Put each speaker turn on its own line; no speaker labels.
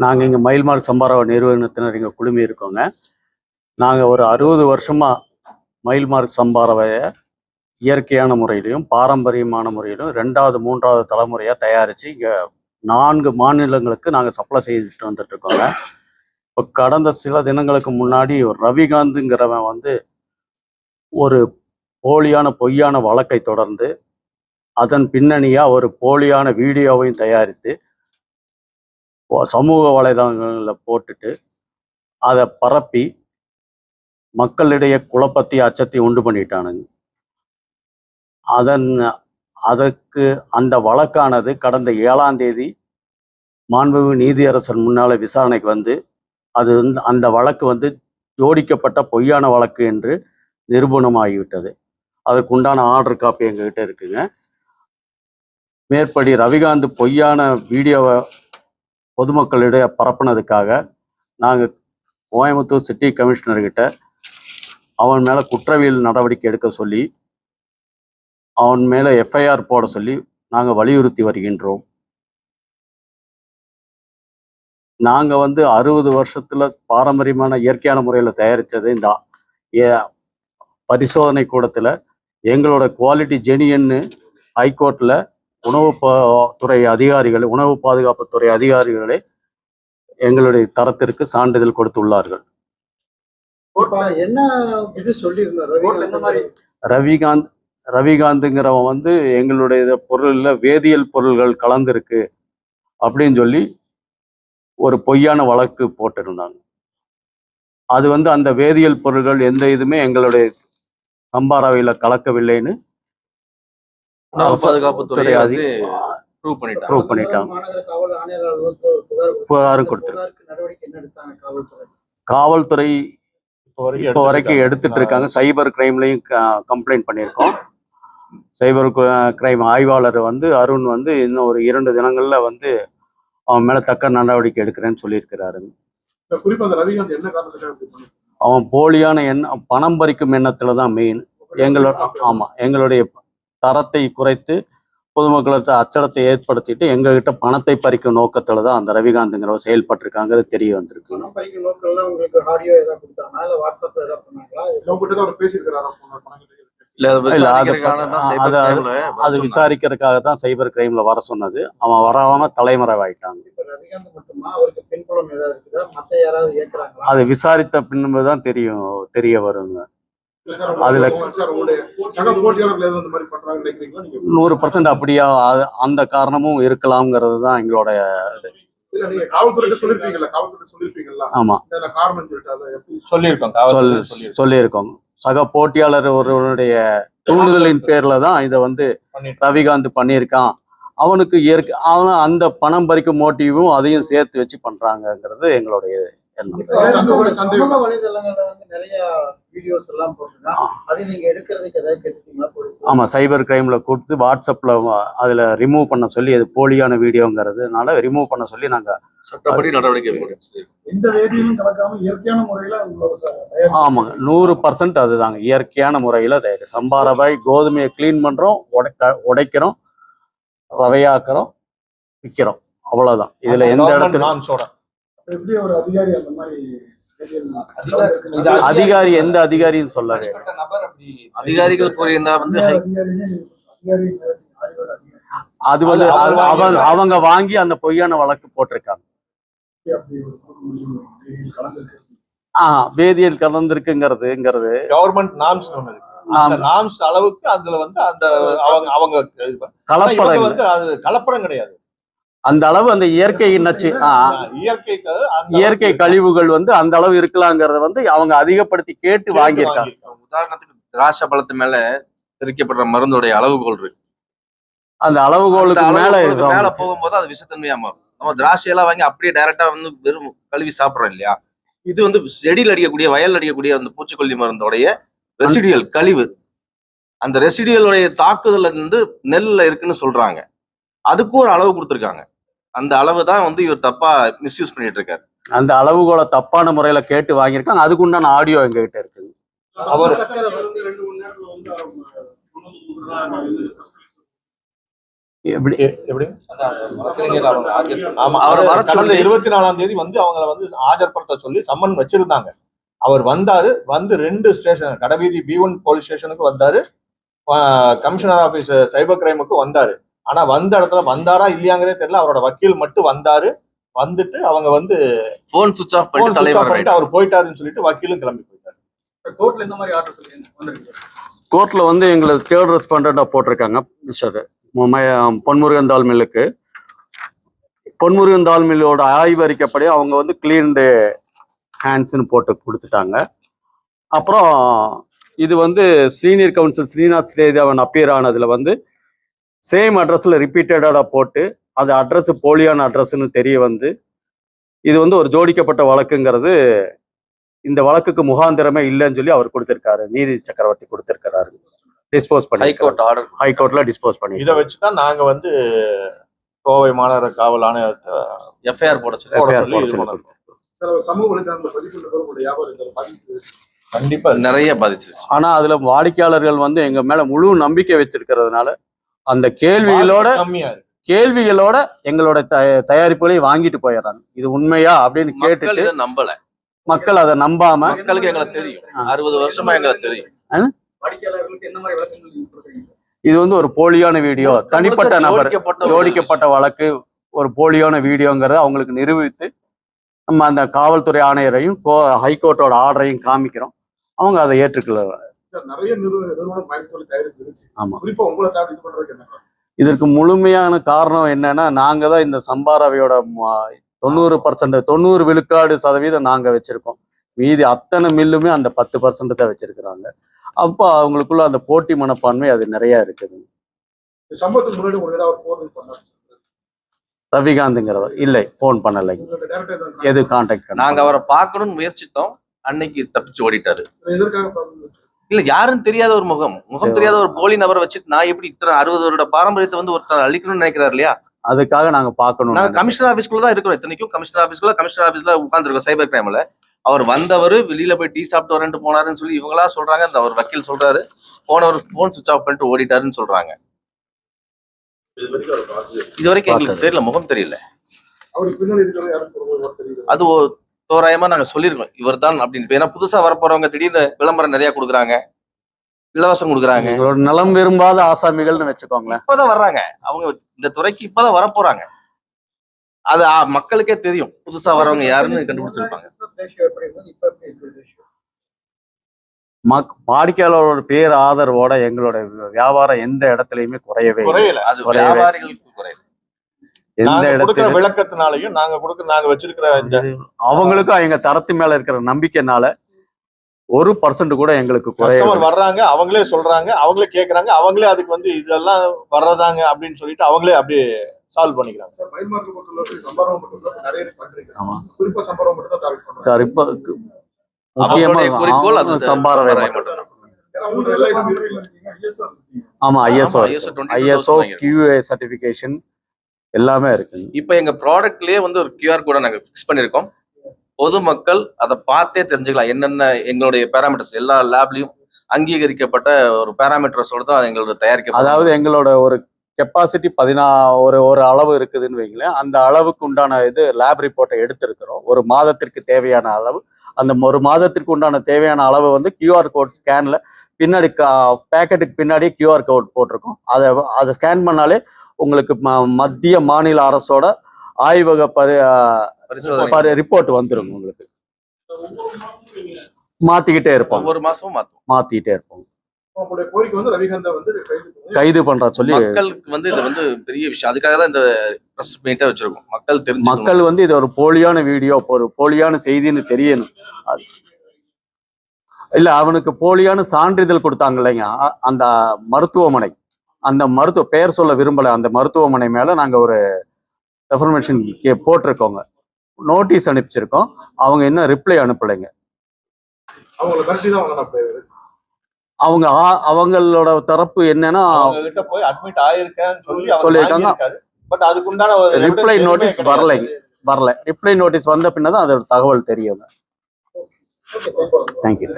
நாங்கள் இங்கே மயில்மார்க் சம்பாராவ நிறுவனத்தினர் இங்கே குழுமி இருக்கோங்க. நாங்கள் ஒரு 60 வருஷமாக மயில்மார்க் சம்பாராவையை இயற்கையான முறையிலையும் பாரம்பரியமான முறையிலும் 2வது 3வது தலைமுறையாக தயாரித்து இங்கே 4 மாநிலங்களுக்கு நாங்கள் சப்ளை செய்துட்டு வந்துட்டுருக்கோங்க. இப்போ கடந்த சில தினங்களுக்கு முன்னாடி ஒரு ரவிகாந்துங்கிறவன் ஒரு பொய்யான வழக்கை தொடர்ந்து அதன் பின்னணியாக ஒரு போலியான வீடியோவையும் தயாரித்து சமூக வலைதளங்களில் போட்டுட்டு அதை பரப்பி மக்களிடையே குழப்பத்தையும் அச்சத்தையும் உண்டு பண்ணிட்டானுங்க. அதற்கு அந்த வழக்கானது கடந்த 7ஆம் தேதி மாண்புமிகு நீதியரசர் முன்னால விசாரணைக்கு அது அந்த வழக்கு ஜோடிக்கப்பட்ட பொய்யான வழக்கு என்று நிரூபணமாகிவிட்டது. அதற்குண்டான ஆர்டர் காப்பி எங்ககிட்ட இருக்குங்க. மேற்படி ரவிகாந்த் பொய்யான வீடியோவை பொதுமக்களிடையே பரப்புனதுக்காக நாங்கள் கோயம்புத்தூர் சிட்டி கமிஷனர்கிட்ட அவன் மேலே குற்றவியல் நடவடிக்கை எடுக்க சொல்லி அவன் மேலே எஃப்ஐஆர் போட சொல்லி நாங்கள் வலியுறுத்தி வருகின்றோம். நாங்கள் 60 வருஷத்தில் பாரம்பரியமான இயற்கையான முறையில் தயாரித்தது இந்த பரிசோதனை கூடத்தில் எங்களோட குவாலிட்டி ஜெனியன்னு ஹைகோர்ட்டில் உணவு பாதுகாப்புத்துறை அதிகாரிகளே எங்களுடைய தரத்திற்கு சான்றிதழ் கொடுத்துள்ளார்கள். ரவிகாந்துங்கிறவன் எங்களுடைய பொருளில் வேதியியல் பொருள்கள் கலந்துருக்கு அப்படின்னு சொல்லி ஒரு பொய்யான வழக்கு போட்டிருந்தாங்க. அது அந்த வேதியியல் பொருள்கள் எந்த இதுவுமே எங்களுடைய சம்பாராவையில் கலக்கவில்லைன்னு பாதுகாப்புத்துறை ப்ரூவ் பண்ணிட்டாங்க. புகாரும் கொடுத்துருக்காங்க. காவல்துறை இப்போ வரைக்கும் எடுத்துட்டு இருக்காங்க. சைபர் கிரைம்லையும் கம்ப்ளைண்ட் பண்ணியிருக்கோம். சைபர் கிரைம் ஆய்வாளர் அருண் இன்னும் ஒரு 2 தினங்கள்ல அவன் மேல தக்க நடவடிக்கை எடுக்கிறேன்னு சொல்லியிருக்கிறாருங்க. அவன் போலியான பணம் பறிக்கும் எண்ணத்துல தான் மெயின். எங்களுடைய தரத்தை குறைத்து பொதுமக்களுக்கு அச்சடத்தை ஏற்படுத்திட்டு எங்ககிட்ட பணத்தை பறிக்கும் நோக்கத்துல தான் அந்த ரவிகாந்துங்கிறவர் செயல்பட்டிருக்காங்கிறது தெரிய வந்திருக்கு. அது விசாரிக்கிறதுக்காக தான் சைபர் கிரைம்ல வர சொன்னது. அவன் வராம தலைமறைவாயிட்டாங்க. அது விசாரித்த பின்புதான் தெரிய வருங்க. அதுல 100% அப்படியா அந்த காரணமும் இருக்கலாம்ங்கிறது தான் எங்களுடைய ஆமா சொல்லியிருக்கோம். சக போட்டியாளர் ஒருவனுடைய தூண்டுதலின் பேர்ல தான் இதை ரவிகாந்த் பண்ணியிருக்கான். அவனுக்கு அவன் அந்த பணம் பறிக்கும் மோட்டிவும் அதையும் சேர்த்து வச்சு பண்றாங்கிறது எங்களுடைய எண்ணம். ஆமா, சைபர் கிரைம்ல கொடுத்து வாட்ஸ்அப்ல அதுல ரிமூவ் பண்ண சொல்லி அது போலியான வீடியோங்கிறதுனால ரிமூவ் பண்ண சொல்லி நாங்க சட்டப்படி நடவடிக்கை ஆமாங்க 100% அதுதாங்க இயற்கையான முறையில தயாரி. சம்பா ரவை கோதுமையை கிளீன் பண்றோம், உடைக்கிறோம், ரவையாக்குறோம், விற்கிறோம், அவ்வளவுதான். இதுல எந்த இடத்துல அதிகாரி எந்த அதிகாரியும் சொல்லவே அதிகாரிகள் அது அவங்க வாங்கி அந்த பொய்யான வழக்கு போட்டிருக்காங்க. வேதியியல் கலந்திருக்குங்கிறது
கவர்மெண்ட் நார்ம்ஸ் அளவுக்கு அதுல அந்த அவங்க கலப்படம் கிடையாது.
அந்த அளவு அந்த இயற்கை நச்சு இயற்கை கழிவுகள் அந்த அளவு இருக்கலாங்கிறத அவங்க அதிகப்படுத்தி கேட்டு வாங்கியிருக்காங்க.
உதாரணத்துக்கு திராட்சை பழத்து மேல தெரிவிக்கப்படுற மருந்துடைய அளவுகோல் இருக்கு.
அந்த அளவுகோலுக்கு மேல
போகும்போது அது விஷத்தன்மையா மாறும். நம்ம திராட்சையெல்லாம் வாங்கி அப்படியே டைரக்டா வெறும் கழுவி சாப்பிடுறோம் இல்லையா? இது செடியில் அடிக்கக்கூடிய வயல் அடிக்கக்கூடிய அந்த பூச்சிக்கொல்லி மருந்தோடைய ரெசிடியல் கழிவு. அந்த ரெசிடியலுடைய தாக்குதல் நெல்ல இருக்குன்னு சொல்றாங்க. அதுக்கும் ஒரு அளவு கொடுத்துருக்காங்க. அந்த அளவு தான் இவர் தப்பா மிஸ்யூஸ் பண்ணிட்டு இருக்காரு.
அந்த அளவுகோல தப்பான முறையில கேட்டு வாங்கியிருக்காங்க. அதுக்கு உண்டான ஆடியோ எங்க கிட்ட இருக்குங்க. அவர் எப்படி
எப்படி ஆமா
அவரை வர
கடந்த
சொல்லி
24ஆம் தேதி வந்து அவங்கள வந்து ஆஜர்படுத்த சொல்லி சம்மன் வச்சிருந்தாங்க. அவர் வந்தாரு, வந்து 2 ஸ்டேஷன் கடைவீதி B1 போலீஸ் ஸ்டேஷனுக்கு வந்தாரு, கமிஷனர் ஆபீஸ் சைபர் கிரைமுக்கு வந்தாரு. ஆனா வந்த இடத்துல வந்தாரா இல்லையாங்கிறதே தெரியல. அவரோட வக்கீல் மட்டும் வந்தாரு, வந்துட்டு அவங்க வந்து
போன் சுவிட்ச் ஆஃப்
போன்
பண்ணிட்டு
சுவிட்ச் ஆஃப்
தலைவர்
பண்ணிட்டு அவர் போயிட்டாருன்னு சொல்லிட்டு வக்கீலும் கிளம்பி போயிட்டாரு.
கோர்ட்ல இந்த மாதிரி ஆர்டர் சொல்லுங்க.
கோர்ட்ல வந்து எங்களை தேர்ட் ரெஸ்பாண்டண்டா போட்டிருக்காங்க மிஸ்டர் பொன்முருகன் தால் மில்லுக்கு. பொன்முருகன் தால் மில்லோட ஆய்வறிக்கப்படி அவங்க வந்து கிளீன்டு ஹேண்ட்ஸ்ன்னு போட்டு கொடுத்துட்டாங்க. அப்புறம் இது வந்து senior counsel Srinath Sreedevan appear ஆனதுல வந்து சேம் அட்ரஸ்ல ரிப்பீட்டடாக போட்டு அது அட்ரஸ் போலியான அட்ரஸ்ன்னு தெரிய வந்து இது வந்து ஒரு ஜோடிக்கப்பட்ட வழக்குங்கிறது இந்த வழக்குக்கு முகாந்திரமே இல்லைன்னு சொல்லி அவர் கொடுத்திருக்காரு, நீதி சக்கரவர்த்தி கொடுத்திருக்கிறாரு. டிஸ்போஸ் பண்ணி
ஹைகோர்ட் ஆர்டர்
ஹைகோர்ட்ல டிஸ்போஸ் பண்ணி
இதை வச்சுதான் நாங்க வந்து கோவை மாநகர காவல் ஆணையர்கிட்ட
எஃப்ஐஆர் போட சொல்லி
போட
FIR
சொல்லி
போட
இது
சொல்லி
பண்ணோம்.
சமூக வலைதளங்களை பதிவு
கண்டிப்பா
நிறைய பாதிச்சு.
ஆனா அதுல வாடிக்கையாளர்கள் வந்து எங்க மேல முழு நம்பிக்கை வச்சிருக்கிறதுனால அந்த கேள்விகளோட
கம்மியா இருக்கு.
எங்களோட தயாரிப்புகளை வாங்கிட்டு போயிடுறாங்க. இது உண்மையா அப்படின்னு
மக்கள்
கேட்டுட்டு
இதை நம்பல.
மக்கள் அதை நம்பாம
மக்களுக்கு எங்களை தெரியும், 60 வருஷமா எங்களுக்கு தெரியும்.
வாடிக்கையாளர்களுக்கு என்ன மாதிரி விளக்கங்கள் நீங்க கொடுக்குறீங்க?
இது வந்து ஒரு போலியான வீடியோ, தனிப்பட்ட நபர் ஜோடிக்கப்பட்ட வழக்கு, ஒரு போலியான வீடியோங்கிறத அவங்களுக்கு நிரூபித்து நம்ம அந்த காவல்துறை ஆணையரையும் ஹைகோர்ட்டோட ஆர்டரையும் காமிக்கிறோம். அவங்க அதை ஏற்றுக்கொள்ள.
நிறைய நிறுவனம் பயன்படுத்தி தயாரிப்பு இருக்கு.
ஆமா,
குறிப்பா உங்களை தயார் இது பண்றதுக்கு என்ன காரணம்?
இதற்கு முழுமையான காரணம் என்னன்னா, நாங்க தான் இந்த சம்பாரவையோட 90 விழுக்காடு சதவீதம் நாங்க வச்சிருக்கோம். மீதி அத்தனை மில்லுமே அந்த 10% தான் வச்சிருக்கிறாங்க. அப்போ அவங்களுக்குள்ள அந்த போட்டி மனப்பான்மை அது நிறைய இருக்குது.
இந்த சம்பவத்துக்கு முன்னாடி உங்களுக்கு ஏதாவது போன் பண்ணாரு?
ரவிகாந்த்ங்கிறவர் இல்லை, போன் பண்ணலை, எது கான்டாக்ட்
நாங்க அவரை பார்க்கணும்னு முயற்சித்தோம். அன்னைக்கு தப்பிச்சு ஓடிட்டாரு.
எதற்காக
இல்ல, யாரும் தெரியாத ஒரு முகம் தெரியாத ஒரு போலி நபரை வச்சுட்டு நான் எப்படி இத்தனை 60 வருட பாரம்பரியத்தை வந்து ஒருத்தர் அழிக்கணும்னு நினைக்கிறாரு இல்லையா?
அதுக்காக நாங்க பார்க்கணும்.
நாங்க கமிஷனர் ஆபீஸ்க்குள்ள தான் இருக்கிறோம். இத்தனைக்கும் கமிஷனர் ஆபீஸ்ல உட்கார்ந்துருக்கோம் சைபர் கிரைம்ல. அவர் வந்தவர் வெளியில போய் டீ சாப்பிட்டு வரேன்ட்டு போனாருன்னு சொல்லி இவங்களா சொல்றாங்க. அந்த அவர் வக்கீல் சொல்றாரு போனவர் போன் சுவிட்ச் ஆஃப் பண்ணிட்டு ஓடிட்டாருன்னு சொல்றாங்க. இது வரைக்கும் எங்களுக்கு தெரியல, முகம் தெரியல. அது தோராயமா நாங்க சொல்லியிருக்கோம் இவர் தான் அப்படின்னு. ஏன்னா புதுசா வரப்போறவங்க திடீர்னு விளம்பரம் நிறைய கொடுக்குறாங்க, இலவசம் கொடுக்குறாங்க.
எங்களோட நலம் விரும்பாத ஆசாமிகள்னு வச்சுக்கோங்களேன்.
இப்பதான் வர்றாங்க அவங்க இந்த துறைக்கு, இப்பதான் வரப்போறாங்க. அது மக்களுக்கே தெரியும் புதுசா வரவங்க யாருன்னு கண்டுபிடிச்சிருப்பாங்க.
வாடிக்கையாளரோட பேர் ஆதரவோட எங்களோட வியாபாரம் எந்த இடத்துலயுமே குறையவே
குறையல.
அது வியாபாரிகளுக்கு குறையல.
எந்த
நாங்க கொடுக்கிற
இடத்துல
விளக்கத்தினாலையும் நாங்க வச்சிருக்கிற இந்த
அவங்களுக்கும் எங்க தரத்து மேல இருக்கிற நம்பிக்கைனால 1% கூட எங்களுக்கு குறைய.
கஸ்டமர் வர்றாங்க, அவங்களே சொல்றாங்க, அவங்களே கேக்குறாங்க, அவங்களே அதுக்கு வந்து இதெல்லாம் வர்றதாங்க அப்படின்னு சொல்லிட்டு அவங்களே அப்படியே சால்வ் பண்ணிக்கிறாங்க.
சார் மயில்மார்க்கெட் பொறுத்தவரைக்கும் சம்பவம் மட்டும் நிறைய பண்றீங்க.
ஆமா,
குறிப்பா சம்பவம் மட்டும் தான் டார்கெட் பண்றோம்.
முக்கியமா
அவங்களுடைய குறிக்கோள் அது
சம்பாரவை
மட்டும்.
ஆமா, ஐஎஸ்ஓ
ISO
QA சர்டிபிகேஷன் எல்லாமே இருக்கு.
இப்ப எங்க ப்ராடக்ட்லயே வந்து ஒரு QR கோட நாங்க ஃபிக்ஸ் பண்ணிருக்கோம். பொதுமக்கள் அதை பார்த்தே தெரிஞ்சுக்கலாம் என்னென்ன எங்களுடைய பேராமீட்டர்ஸ் எல்லா லேப்லயும் அங்கீகரிக்கப்பட்ட ஒரு பேராமீட்டர்ஸோட தான் எங்களோட தயாரிக்க.
அதாவது எங்களோட ஒரு கெப்பாசிட்டி ஒரு அளவு இருக்குதுன்னு வைங்களேன். அந்த அளவுக்கு உண்டான இது லேப் ரிப்போர்ட்டை எடுத்திருக்கிறோம். ஒரு மாதத்திற்கு தேவையான அளவு, அந்த ஒரு மாதத்திற்கு உண்டான தேவையான அளவு வந்து QR கோட் ஸ்கேன்ல பின்னாடி பேக்கெட்டுக்கு பின்னாடி QR கோட் போட்டிருக்கோம். அதை ஸ்கேன் பண்ணாலே உங்களுக்கு மத்திய மாநில அரசோட ஆய்வக ரிப்போர்ட் வந்துடும். உங்களுக்கு மாத்திக்கிட்டே இருப்போம்,
ஒவ்வொரு மாசமும்
மாத்திக்கிட்டே இருப்போம்.
கோரிக்கை வந்து ரவிகாந்தை வந்து
கைது பண்ற சொல்லி
மக்களுக்கு வந்து இது வந்து பெரிய விஷயம். அதுக்காக தான் இந்த பிரஸ் மீட்டை வச்சிருக்கோம். மக்கள்
வந்து இது ஒரு போலியான வீடியோ, ஒரு போலியான செய்தின்னு தெரியணும். இல்ல, அவனுக்கு போலியான சான்றிதழ் கொடுத்தாங்க இல்லைங்க அந்த மருத்துவமனை, அந்த பெயர் சொல்ல விரும்பல, அந்த மருத்துவமனை மேல நாங்க ஒரு ரெஃபர்மேஷன் போட்டிருக்கோங்க, நோட்டீஸ் அனுப்பிச்சிருக்கோம். அவங்க இன்னும் ரிப்ளை அனுப்பலைங்க. அவங்களோட தரப்பு என்னன்னா
போய் அட்மிட் ஆயிருக்கேன்னு
சொல்லியிருக்காங்க.
பட் அதுக்குண்டான
ரிப்ளை நோட்டீஸ் வரல. ரிப்ளை நோட்டீஸ் வந்த பின்னதான் அதோட தகவல் தெரியுங்க. தேங்க்யூ.